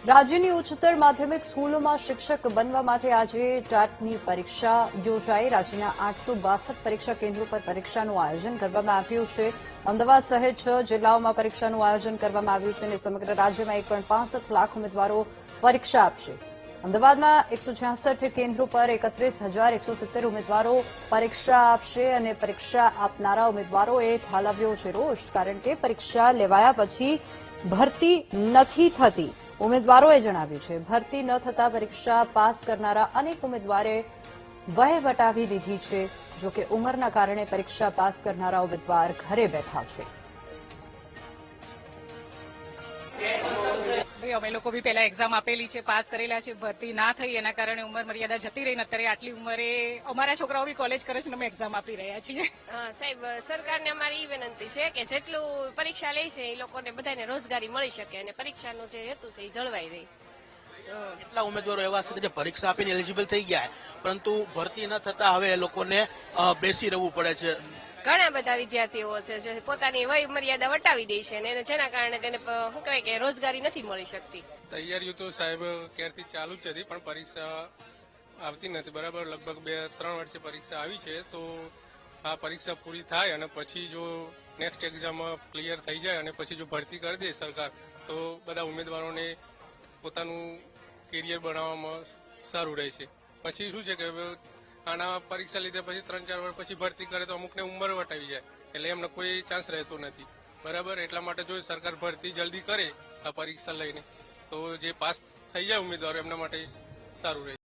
રાજ્યની ઉચ્ચતર માધ્યમિક સ્કૂલોમાં શિક્ષક બનવા માટે આજે ટાટની પરીક્ષા યોજાઈ। રાજ્યના 862 પરીક્ષા કેન્દ્રો પર પરીક્ષાનું આયોજન કરવામાં આવ્યું છે। અમદાવાદ સહિત 6 જિલ્લાઓમાં પરીક્ષાનું આયોજન કરવામાં આવ્યું છે અને સમગ્ર રાજ્યમાં 1.65 લાખ ઉમેદવારો પરીક્ષા આપશે। અમદાવાદમાં 166 કેન્દ્રો પર 31,170 ઉમેદવારો પરીક્ષા આપશે અને પરીક્ષા આપનારા ઉમેદવારોએ ઠાલવ્યો છે રોષ, કારણ કે પરીક્ષા લેવાયા પછી ભરતી નથી થતી। ઉમેદવારોએ જણાવ્યું છે ભરતી ન થતા પરીક્ષા પાસ કરનારા અનેક ઉમેદવારે વય વટાવી દીધી છે। જો કે ઉંમરના કારણે પરીક્ષા પાસ કરનારા ઉમેદવાર ઘરે બેઠા છે। અમે લોકો બી પહેલા એક્ઝામ આપેલી છે, પાસ કરેલા છે, ભરતી ના થઈ એના કારણે ઉંમર મર્યાદા જતી રહી ને અત્યારે આટલી ઉંમરે અમારા છોકરાઓ બી કોલેજ કરે છે ને અમે એક્ઝામ આપી રહ્યા છીએ। સાહેબ, સરકારને અમારી એ વિનંતી છે કે જેટલું પરીક્ષા લે છે એ લોકોને બધાને રોજગારી મળી શકે અને પરીક્ષાનો જે હેતુ છે એ જળવાઈ રહે। કેટલા ઉમેદવારો એવા છે જે પરીક્ષા આપીને એલિજિબલ થઈ ગયા પરંતુ ભરતી ન થતા હવે એ લોકોને બેસી રહેવું પડે છે। ઘણા બધા વિદ્યાર્થીઓ છે જે પોતાની વય મર્યાદા વટાવી દે છે અને જેના કારણે તેને શું કહેવાય કે રોજગારી નથી મળી શકતી। તૈયારીઓ તો સાહેબ ક્યારથી ચાલુ જ હતી પણ પરીક્ષા આવતી નથી બરાબર। લગભગ 2-3 વર્ષે પરીક્ષા આવી છે તો આ પરીક્ષા પૂરી થાય અને પછી જો નેક્સ્ટ એક્ઝામ ક્લિયર થઈ જાય અને પછી જો ભરતી કરી દે સરકાર તો બધા ઉમેદવારોને પોતાનું કેરિયર બનાવવામાં સારું રહેશે। પછી શું છે કે આના પરીક્ષા લીધે પછી 3-4 વર્ષ પછી ભરતી કરે તો અમુકને ઉંમર વટાવી જાય એટલે એમને કોઈ ચાન્સ રહેતો નથી બરાબર। એટલા માટે જો સરકાર ભરતી જલ્દી કરે આ પરીક્ષા લઈને તો જે પાસ થઈ જાય ઉમેદવારો એમના માટે સારું રહે।